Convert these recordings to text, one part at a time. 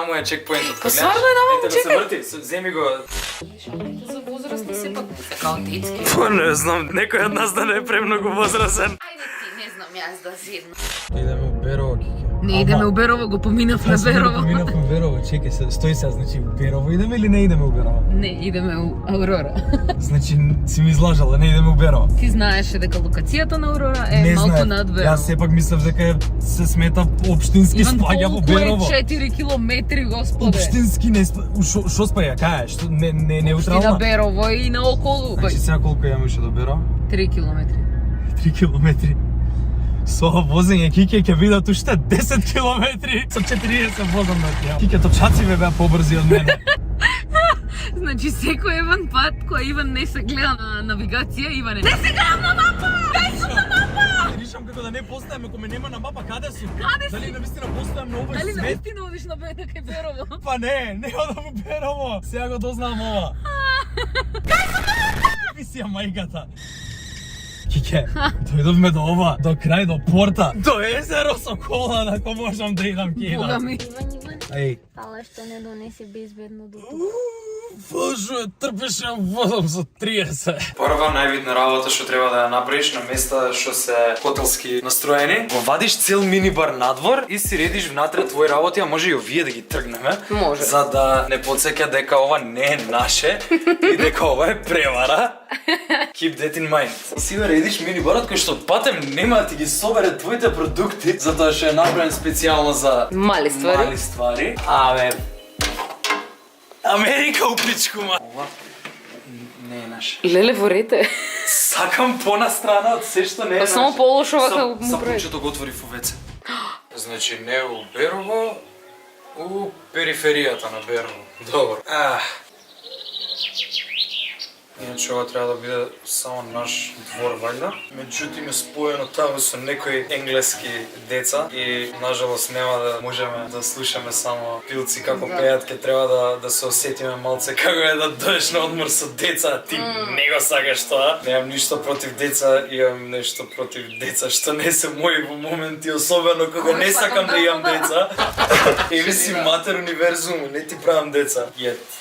Таму е чекпоинтот. Па стварно е наму, Ете да се чекај. врти, земи го. За возрастни сепак као детски. Па не знам, некој од нас да не е премногу возрасен. Ајде ти, не знам, јас да седна. Идеме у Берово, Кике. Не идеме у Берово, го поминавме Берово. Поминав у Берово, чекај се, стои сега, значи у Берово идеме или не идеме у Берово? Не, идеме у Аурора. Значи си ми излажала, не идеме у Берово. Ти знаеше дека локацијата на Аурора е малку над Берово. Јас сепак мислев дека се смета општински спаѓа во Берово. Иван, колку е 4 километри, господе? Општински не шо спаѓа, кај е? Што не И на неутрална? Берово и на околу. Значи сега колку имаше до Берово? 3 километри. 3 километри. Со возење Кике ќе видат уште 10 километри. Со 40 возам на тија. Кике точаци беа побрзи од мене. Значи секој Иван пат кој Иван не се гледа на навигација, Иван е. Не се гледам на мапа! Не сум на мапа! Ришам како да не постојам, ако ме нема на мапа, каде сум? Каде Дали си? навистина постојам на овој Дали свет? наистина одиш на кај Берово? Па не одам у Берово. Сега го дознавам ова. Какви си ја мајката? Кике, дојдовме до ова, до крај, до порта, до езеро со кола, ако можам да идам ке Бога идам. ми. Иван, Еј, фала што не донесе безбедно до тук. Боже, трпеше возам со 30. Прва највидна работа што треба да ја направиш на места што се хотелски настроени, го вадиш цел минибар надвор и си редиш внатре твои работи, а може и овие да ги тргнеме. Може. За да не подсеќа дека ова не е наше и дека ова е превара. Keep that in mind. И си го редиш минибарот кој што патем нема да ти ги собере твоите продукти, затоа што е направен специјално за Мали ствари. мали ствари. Абе, Америка у пичкума. Ова не е наше. Леле во рете. Сакам понастрана од се што не е Па само полошо вака му прави. Сапунчето го отвори во веце. Значи не у Берово, у периферијата на Берово. Добро. Иначе ова треба да биде само наш двор, вајда. Меѓутоа е споено таму со некои енглески деца и нажалост нема да можеме да слушаме само пилци како пеат, ке треба да се осетиме малце како е да доеш на одмор со деца, а ти не го сакаш тоа. Немам ништо против деца, имам нешто против деца што не се мои во моменти, особено кога не сакам да имам деца. Еви си матер универзум, не ти правам деца.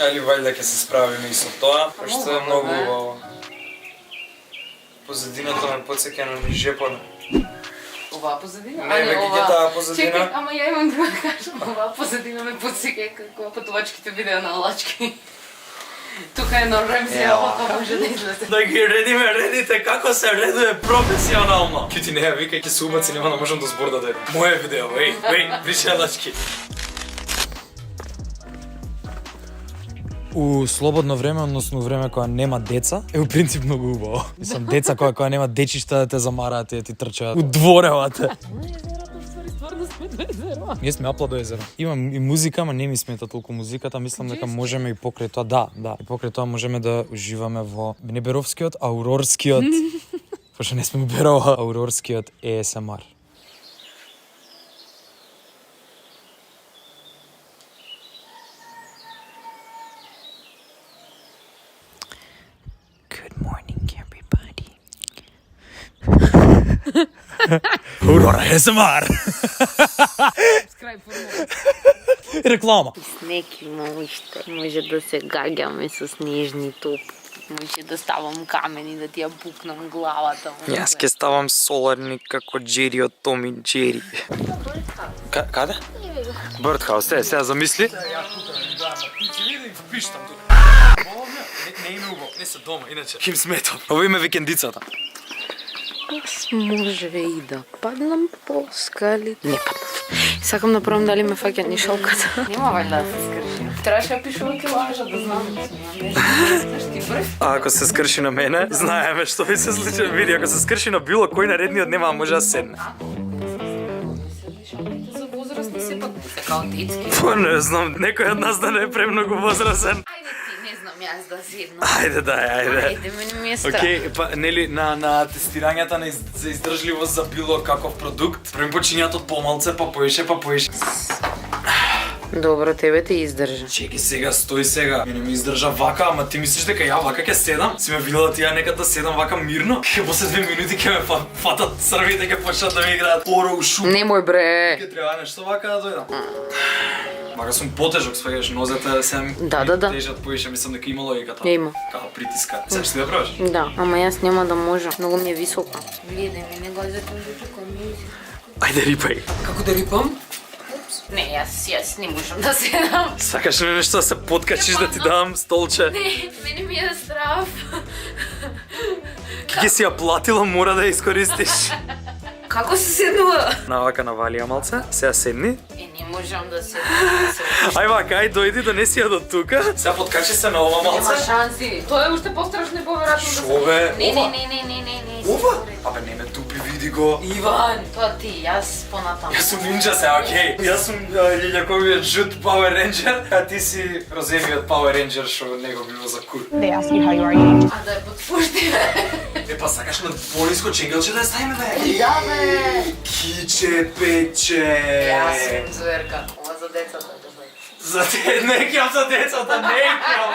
Али вајда ќе се справиме и со тоа, што е многу убаво. Позадината ме подсеќа на ми жепона. Оваа позадина? Не, ме ги таа позадина. Чекай, ама ја имам друга да кажам. Оваа позадина ме подсеќа како патувачките видеа на Алачки. Тука е на Ремзија, ова може да излезе. Да ги редиме редите како се редуе професионално. Ки ти не ја викај, ќе се убаци, нема да можам да збор да дојдем. Моје видео, више Алачки. У слободно време, односно време кога нема деца, е у принцип многу убаво. Мислам, деца кога нема дечишта да те замараат и да ти трчаат у дворевате. Стварно сме до езеро. Ние сме апла до езеро. Имам и музика, ама не ми смета толку музиката. Мислам дека можеме и покрај тоа, да. И покрај тоа можеме да уживаме во неберовскиот, аурорскиот, пошто не сме у Берово, аурорскиот ASMR. Good morning, everybody. Aurora ASMR. Скрај формула. Реклама. С неки моиште може да се гаѓаме со снежни топки. Може да ставам камени да ти ја пукнам главата. Јас ќе ставам соларни како Джери од Том и Джери. Каде? Бърдхаус, сега замисли. Не име убаво, не се дома, иначе. Хим сметам. Ово име викендицата. Аз може и да паднам по скали. Не паднам. Сакам да пробам дали ме фаќа нишалката. Нема вајда да се скрши. Требаше да пишува килажа да знам. А ако се скрши на мене, знаеме што би се случи. Види, ако се скрши на било кој наредниот нема може да седне. За возрастни сепак као детски. Па не знам, некој од нас да не е премногу возрасен. Ајде ти, не знам јас да седнам. Ајде, ајде. Ајде, мене ми е страх. Океј, па нели на тестирањата за издржливост за било каков продукт, први почињаат од помалце, па поише. Добро, тебе те издржа. Чеки сега, стои сега. Мене ми издржа вака, ама ти мислиш дека ја вака ќе седам? Си ме видела ти ја некад да седам вака мирно? Ке после 2 минути ќе ме фатат срвите, ќе почнат да ми играат поро у шуп. Немој бре. Ке треба нешто вака да дојдам. Мага сум потежок, сваѓаш, нозете се Да. тежат поише, мислам дека има логика тоа. Ја има. Као притиска. Сега ще ти да пробаш? Да, ама јас нема да можам. Многу ми е висока. Гледај ми, не го затежете кој Ајде рипај. Како да рипам? Не, јас не можам да седам. Сакаш ли нешто да се подкачиш да ти дам столче? Не, мене ми е страв. Ки си ја платила, мора да ја искористиш. Како се седнува? Навака навалија малце, сега седни. Не можам да седам. Ај вака, ај дојди, донеси ја до тука. Сега подкачи се на ова Нема малце. шанси. Тоа е уште пострашно и поверојатно да Шо бе? Не. Ова? Абе, не ме тупи, види го. Иван, Тоа ти, јас понатаму. Јас сум нинджа се, окей. Јас сум лилјаковиот жут Power Ranger, а ти си розевиот Power Ranger што него било за кур. They ask you how you are, you А да ја подпуштиме. Е, па сакаш на пониско ченгелче да ја ставиме, бе? Да, бе. Киче, пече. Јас сум зверка. Ова за децата да бъде. За те, не кјам за децата, не кјам.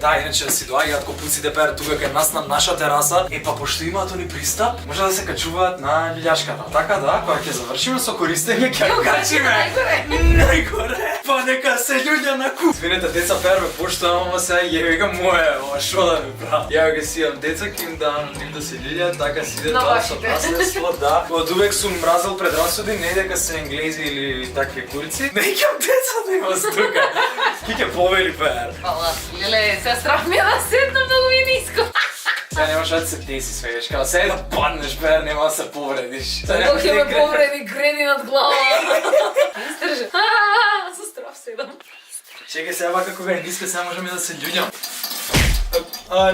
Да, иначе си доаѓаат копуците пер тука кај нас на наша тераса. Е, па пошто имаат они пристап, може да се качуваат на лилјашката. Така да, кога ќе завршиме со користење, ќе го качиме. Најгоре. Па нека се луѓе на куп. Свинете деца перве, пошто ама сега јевига моје, ова шо да ми правам. Ја ги си имам деца, ки им давам нив да се лилјат, така си иде На тоа со вашите. наследство, да. Од увек сум мразел предрасуди, не дека се енглези или такви курици. Не ќе деца да има тука. Ки ќе повели пер. Фала. Леле, се страх ми е да седна, многу ми е ниско. Сега немаш да се деси свееш, као сега да паднеш пер, нема да се повредиш. Сега Бог ќе ме некој повреди, грени над глава. Истржа. Со страв седам. Чекай сега вака кога е ниска, сега можеме да се љуѓам.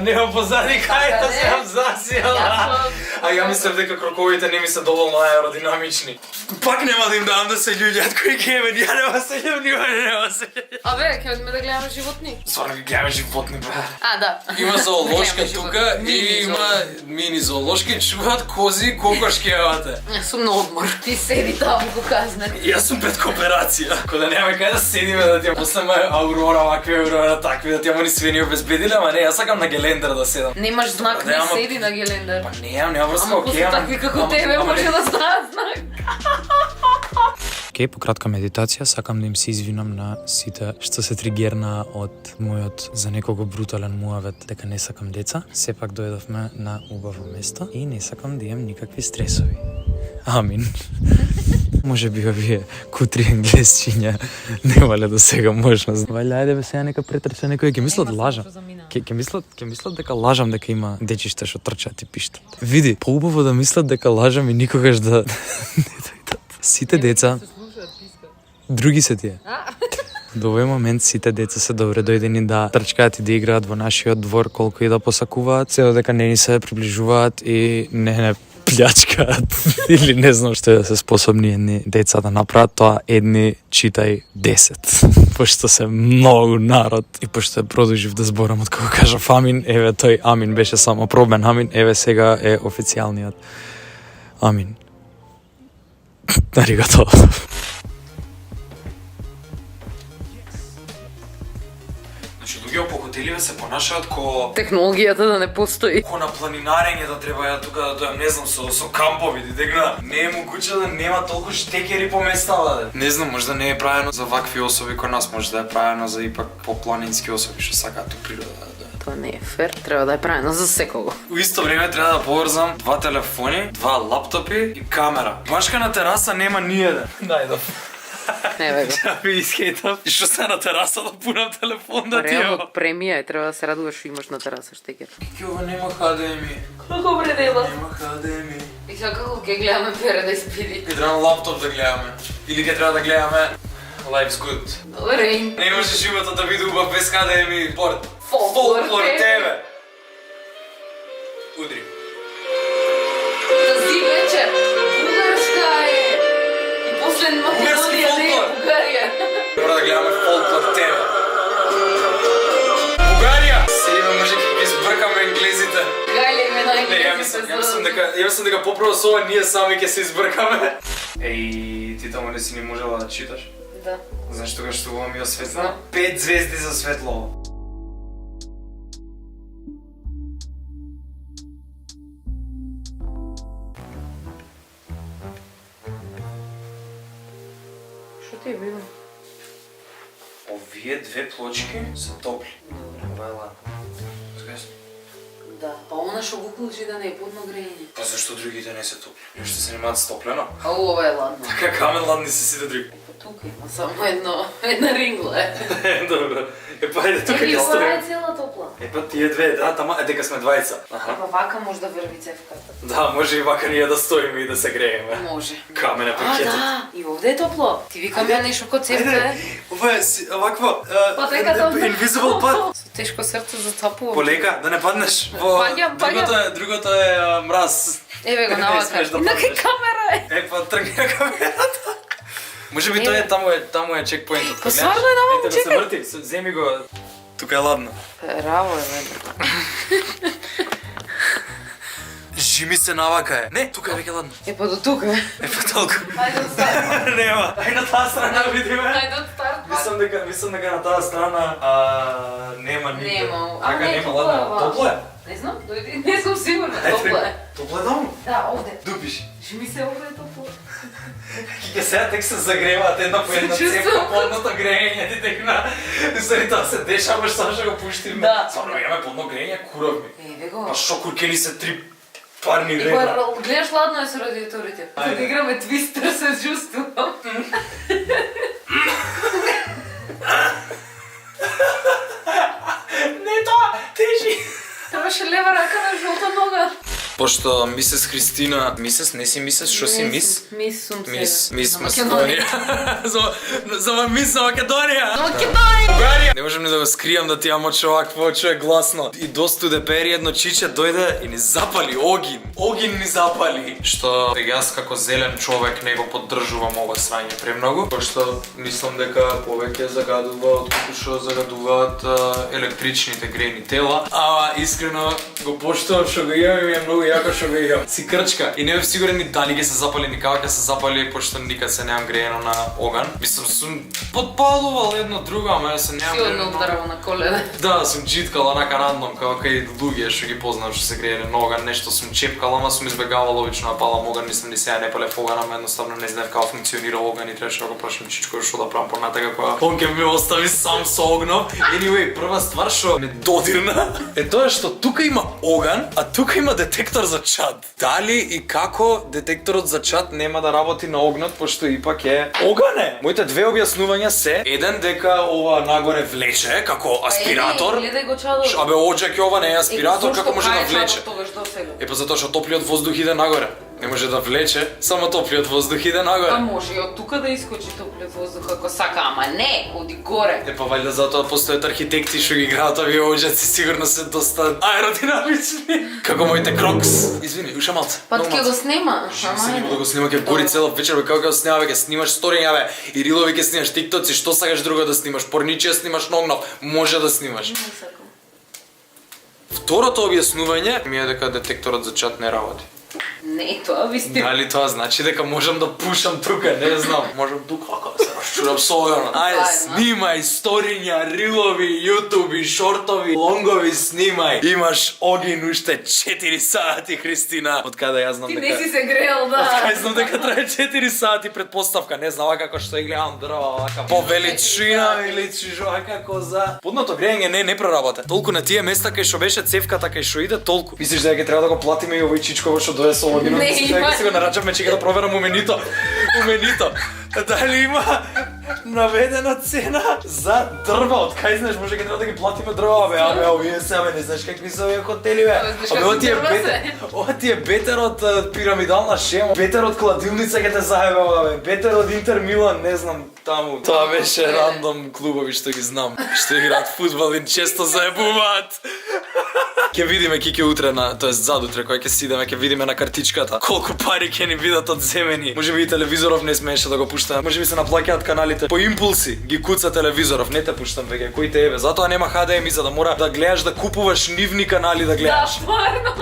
Нема позади кај да не? се јам засијала. А ја мислев дека кроковите не ми се доволно аеродинамични. Пак нема да им давам да се љуѓат кои гемен, ја нема се љуѓам, нема се љуѓам. Абе, ќе одиме да гледаме животни. Стварно ги гледаме животни, бе. А, да. Има зоолошка Гледаме тука животни. и Мини има мини зоолошки, чуваат кози, кокошки, евате. Јас сум на одмор. Ти седи таму го казне. Јас сум пред кооперација. Кога да немаме кај да седиме да ти ја послеме Аурора, вакви Аурора, такви, да ти ја ни свини обезбедиле, ама не, јас сакам на Гелендер да седам. Немаш знак, Да, не ама- седи на Гелендер. Па нема врска, Ама окей, после такви како тебе може да стават знак. Океј, по кратка медитација, сакам да им се извинам на сите што се тригерна од мојот за некого брутален муавет дека не сакам деца. Сепак дојдовме на убаво место и не сакам да имам никакви стресови. Амин. Може би овие кутри енглесчиња немале до сега можност. Вајле, ајде бе сега нека претрча некој, ќе мислат лажам. Ќе мислат дека лажам дека има дечишта што трчаат и пиштат. Види, поубаво да мислат дека лажам и никогаш да не дојдат. Сите деца други се тие. До овој момент сите деца се добре дојдени да трчкаат и да играат во нашиот двор колку и да посакуваат, се додека не ни се приближуваат и не плячкаат или не знам што е да се способни едни деца да направат тоа, едни читај 10. Пошто се многу народ и пошто продолжив да зборам од кога кажав амин, еве тој амин беше само пробен амин, еве сега е официјалниот амин. Аригато. Значи, луѓе по хотеливе се понашаат ко Технологијата да не постои. на планинарење да треба ја тука да дојам, не знам, со кампови, дека не е могуче да нема толку штекери по места, бе. Не знам, можда не е правено за вакви особи кои нас, може да е правено за ипак попланински особи што сакаат у природа. Тоа не е фер, треба да е правено за секого. У исто време треба да поврзам 2 телефони, 2 лаптопи и камера. Башка на тераса нема ниеден. Најдов. Еве го. Ја би искейтав. И што се на тераса да пунам телефон да ти Реално ја. премија е, треба да се радуваш што имаш на тераса штекер. Ке ова нема HDMI. Како предела? Нема HDMI. И сега како ќе гледаме Paradise PD? Ке треба на лаптоп да гледаме. Или ке треба да гледаме Life's Good. Добре. Не може животот да биде убав без HDMI порт. Фолклор TV. Удри. Тази вечер Бугарска е. И после Македонија не е фолклор. Бугарија. Мора да гледаме Folklore TV. Бугарија! Седиме може ќе избркаме енглезите. Гајле ме на Не, ја мислам дека поправо со ова ние сами ќе се избркаме. Еј, ти таму не си не можела да читаш? Да. Знаеш тогаш што ова ми е осветло? Знам. 5 звезди за светло. Што ти е било? Овие две плочки се топли. Ова е ладно. Да, па она што го кулчи да не е подно грејење. Па зашто другите не се топли? Што се занимаваат с топлено? А ова е ладно. Така камен ладни се сите други. Па тука има само една рингла. Добро. Па ајде тука Или ќе ова е стои. цела топла. Па тие две, да, тама е дека сме двајца. Аха. Па вака може да врви цевката. Да, може и вака ние да стоиме и да се грееме. Може. Камен е А, пакетот. да, и овде е топло. Ти викам ја нешто ко цевка е. Ова е вакво. Патеката од Invisible пат. Со тешко срце зацапувам. Полека, да не паднеш. Паѓам. Другото е мраз. Еве го Не навака. смеш да На паднеш. камера е. Па тргна камерата. Може би тој е таму е чекпоинтот. Па стварно е наваму, да се врти, земи го. Тука е ладно. Раво е, бе. Жими се навака е. Не, тука е веќе ладно. Е, па до тука. Е па толку. Ајде од старт. Нема. Ај на таа страна видиме. Ајде од старт. Мислам дека на таа страна нема никаде. Нема. Така не, нема топло е ладно. ова. Топло е. Не знам, дојди. Не сум сигурна. Топло е. Топло е таму. Да, овде. Дупиш. Жми се, овде е топло. Ќе сега тек се загреваат една по една Се чувствам. цевка подното грејење ти текна. Заради тоа се дешава, само што го пуштиме. Да. Стварно имаме подно грејење, куравме. Еве го. Па шо куркени се 3 парни И реда. па, гледаш ладно е со радиаторите. За Ајде. да играме твистер се чувствувам. Не тоа, тежи. Требаше лева рака на жолта нога. Пошто мисес Христина, мисес, не си мисес, шо си мис? Мис сум сега. Мис На Македонија. За мис за Македонија. На Македонија! Бугарија! Не можам ни да го скријам да ти ја моче овакво чуе гласно. И достуде пери едно чиче дојде и ни запали огин. Огин ни запали. Што јас како зелен човек не го поддржувам ова срање премногу, пошто мислам дека повеќе загадува отколку што загадуваат електричните грејни тела. А искрено го поштувам што го имам и ми е многу јако што го имам. Си крчка и не бев сигурен ни дали ќе се запали, ни како ќе се запали, пошто никад се немам греено на оган. Мислам сум подпалувал едно друго, ама се немам Силно греено на... ударава на колена. Да, сум читкал онака рандом, како кај луѓе што ги познавам што се грееле на оган, нешто сум чепкал, ама сум избегавал обично да палам оган, мислам ни сега не палев оган, ама едноставно не знаев како функционира оган и требаше да го прашам чичко што да правам понатака кога он ќе ме остави сам со огнов. Anyway, прва ствар што ме додирна е тоа што тука има оган, а тука има детектор за чад. Дали и како детекторот за чад нема да работи на огнот, пошто ипак е огане? Моите две објаснувања се, еден дека ова нагоре влече како аспиратор. Гледај го чадот. Абе, оџаки ова не е аспиратор, како може да влече? Тогаш до сега. Е па затоа што топлиот воздух иде нагоре. Не може да влече, само топлиот воздух иде А нагоре. може и од тука да искочи топлиот воздух ако сака, ама не, оди горе. Е па вајда затоа постојат архитекти што ги играат овие оџаци, сигурно се доста аеродинамични. Како моите крокс. Извини, уша малце. Па многу ќе малце. го снема. Ще се нема да го снима, ќе гори цела вечер, бе, како ќе го снима, бе, ќе снимаш сториња, бе, и рилови ќе снимаш, тиктоци, што сакаш друго да снимаш, порничија снимаш на огнов, може да снимаш. Второто објаснување ми е дека детекторот за чат не работи. Не, тоа вистина. Дали тоа значи дека можам да пушам тука, не знам, можам тука како да се расчурам со огнот. Ајде, снимај сториња, рилови, јутуби, шортови, лонгови, снимај. Имаш огин уште 4 сати, Христина. Од каде јас знам Ти дека... не си се грел, да. Кај знам дека трае 4 сати предпоставка, не знам како што ја гледам дрва, вака по величина ми личиш вака коза. Подното грејење не проработа. Толку на тие места кај што беше цевката, кај што иде толку. Мислиш дека ќе треба да го платиме и овој чичково што дое со огинот? Не, Мислиш има. дека си го нарачавме чека да проверам у менито. Дали има наведена цена за дрва? Од кај знаеш, може ќе треба да ги платиме дрва, бе, абе, овие се, бе, не знаеш какви се овие хотели, бе. Абе, знаеш Абе, какви ова ти е дрва бетер, ова ти е бетер од пирамидална шема, бетер од кладилница ќе те заебава, бе, бетер од Интер Милан, не знам, таму. Тоа беше рандом клубови што ги знам, што играат фудбал и често заебуваат. Ќе видиме ќе утре на, тоест задутре кога ќе сидеме, ќе видиме на картичката колку пари ќе ни бидат одземени. Може би и телевизоров не смееше да го пуштаме. Може би се наплаќаат каналите. По импулси ги куца телевизоров, не те пуштам веќе, кој те ебе. Затоа нема HDMI за да мора да гледаш да купуваш нивни канали да Да, гледаш. стварно.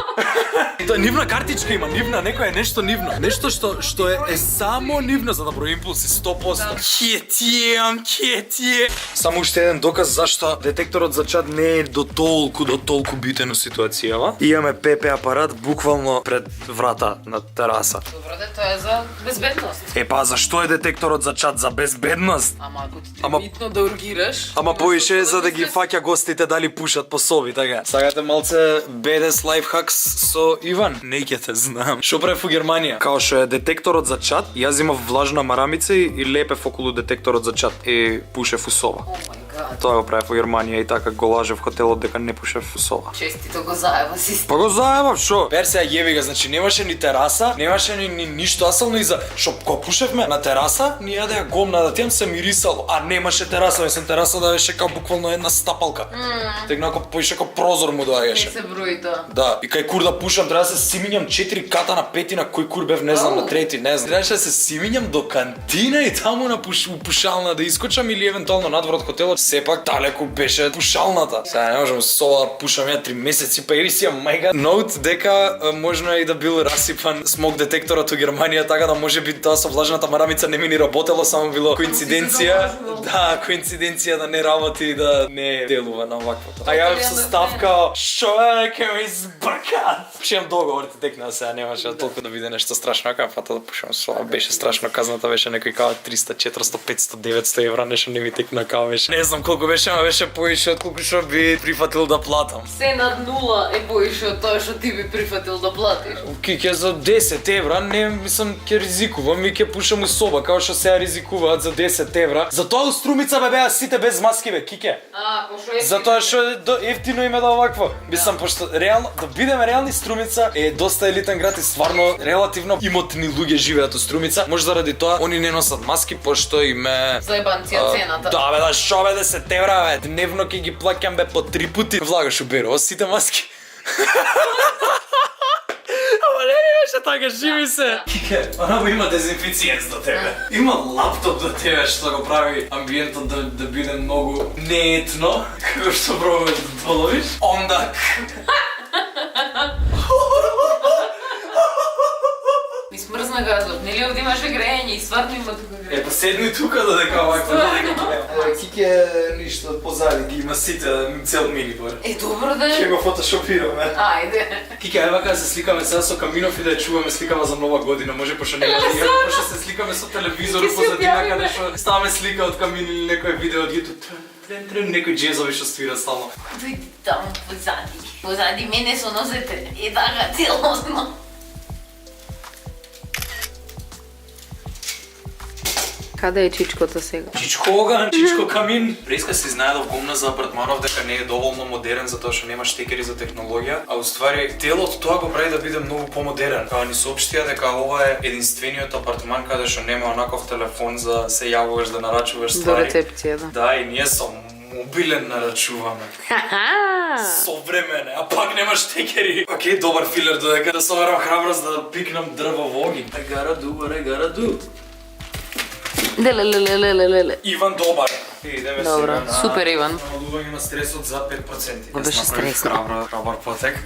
И тоа нивна картичка има, нивна, некоја е нешто нивно. Нешто што е само нивно за да брои импулси 100%. Ќе тие. Само уште еден доказ зашто детекторот за чад не е до толку битен ситуацијава. Имаме ПП апарат буквално пред врата на тераса. Добро да, тоа е за безбедност. Па зашто е детекторот за чат за безбедност? Ама ако ти Ама- е битно да ургираш... Ама поише е за да ги фаќа гостите дали пушат по соби, така. Сакате малце бедес лайфхакс со Иван? Не ќе те знам. Шо правев во Германија? Као што е детекторот за чат, јас имав влажна марамица и лепев околу детекторот за чат и пушев у соба. О мај гад. Тоа го правев во Германија и така го лажев хотелот дека не пушев у соба. Честито го заеба си. Па го заебав, шо? Персија јеби га, значи немаше ни тераса, немаше ни ништо асално и за шо го пушевме на тераса, ни јадеа гомна да тем се мирисало, а немаше тераса, мислам тераса да беше као буквално една стапалка. Тегнако поише као прозор му Не доаѓаше. се брои тоа. Да, и кај кур да пушам, треба да се симињам 4 ката на петина, кој кур бев не знам, на трети, не знам. Требаше да се симињам до кантина и таму на пушална да искочам или евентуално надвор од хотелот, сепак далеку беше пушалната. Сега не можам со да пушам ја 3 месеци, па или си ја мајга. Ноут дека можно е и да бил расипан смог детекторот у Германија, така да може би тоа со влажната марамица не ми ни работело, само било коинциденција. Да, коинциденција да не работи и да не делува на ваквото. А ја со ставка, шо е, ке ме избркат. Пушам договорите текна, сега немаше толку да биде нешто страшно, ака фата да пушам со, беше страшно, казната беше некој као 300, 400, 500, 900 евра, нешто не ми текна као беше. Не знам колку беше, ама беше поише од колку што би прифатил да платам. Се над нула е поише од тоа што ти би прифатил да платиш. Ќе за 10 евра, не мислам ќе ризикувам и ќе пушам у соба, као што сега ризикуваат за 10 евра. Затоа у Струмица бе беа сите без маски бе, Кике. Пошо е... Затоа што е ефтино име да овакво. Мислам, пошто реално, да бидеме реални, Струмица е доста елитен град и стварно релативно имотни луѓе живеат у Струмица. Може заради тоа они не носат маски, пошто им е... Заебанција цената. Да бе, да шо бе 10 евра бе, дневно ќе ги плаќам бе по 3 пути. Влагаш у беро, сите маски. Ама не беше така, живи се. Кике, онамо има дезинфициенс до тебе. Има лаптоп до тебе што го прави амбиентот да биде многу неетно, како што пробуваш да доловиш. Ондак. Ми смрзна газот, нели овде имаше грејање и стварно има тука грејање. Па седни тука додека овакво Кике ништо позади ги има сите цел минибор. Добро да Ќе е. го фотошопираме. Ајде. Кике, ајде вака да се сликаме сега со Каминов и да ја чуваме сликава за нова година, може пошто нема да ја, пошто се сликаме со телевизор Ќе си позадина објавиме. каде што ставаме слика од Камин или некој видео од YouTube. Трен, некој джезови што свира стално. Дојди таму позади. Позади мене со нозете. И така целосно. Каде е чичкото сега? Чичко оган, Чичко Камин. Преска се знаедов гомна за апартманов дека не е доволно модерен затоа што нема штекери за технологија, а уствари телот тоа го прави да биде многу помодерен. Као ни соопштија дека ова е единствениот апартман каде што нема онаков телефон за се јавуваш да нарачуваш До ствари. рецепција, да. Да, и ние со мобилен нарачуваме. Современе, а пак нема штекери. Океј, добар филер додека да соберам храброст да пикнам дрво во огин. I gotta do what I gotta do. Лелелелелелеле. Иван добар. Идеме Добро, сега на супер, Иван. намалување на стресот за 5%. Го беше стресно. Храбар потек.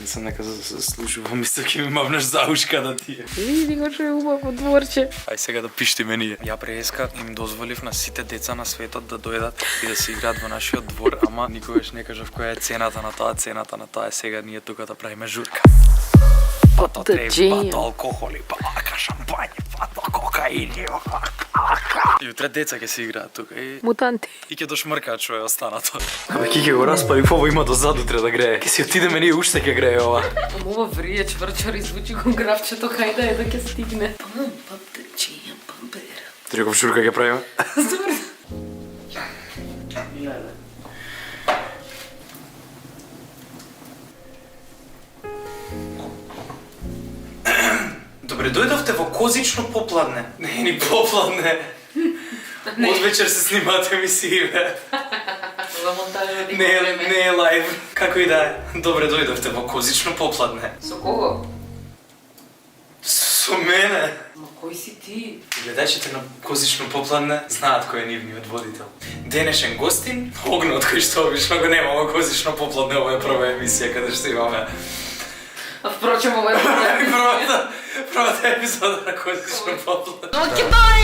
Мислам нека се слушувам, мислам ќе ми мавнеш за ушка да ти е. Види го што е убаво дворче. Ај сега да пиштиме ние. Ја преска им дозволив на сите деца на светот да дојдат и да се играат во нашиот двор, ама никогаш не кажав која е цената на тоа, цената на тоа е сега ние тука да правиме журка. Пато треви, пато алкохоли, пака шампање, пато кокаини, и утре деца ќе се играат тука и Мутанти. ќе дошмркаат што е останато. Абе ки ќе го распали, ово има дозад утре да грее. Ќе си отидеме ние уште ќе грее ова. Ова врие чврчар звучи кон графчето, кај да е да ќе стигне. Треков журка ќе правиме. Добре, дојдовте во Козично попладне. Не, ни попладне. Од вечер се снимаат емисии, бе. За монтажа да Не, има време. не е лайв. Како и да е. Добре, дојдовте во Козично попладне. Со кого? Со мене. Ма кој си ти? Гледачите на Козично попладне знаат кој е нивниот водител. Денешен гостин, огнот кој што обично го нема во Козично попладне, ова е прва емисија каде што имаме. А впрочем, ова е проблем. Првата епизода на Козично попладне. Но ќе дай!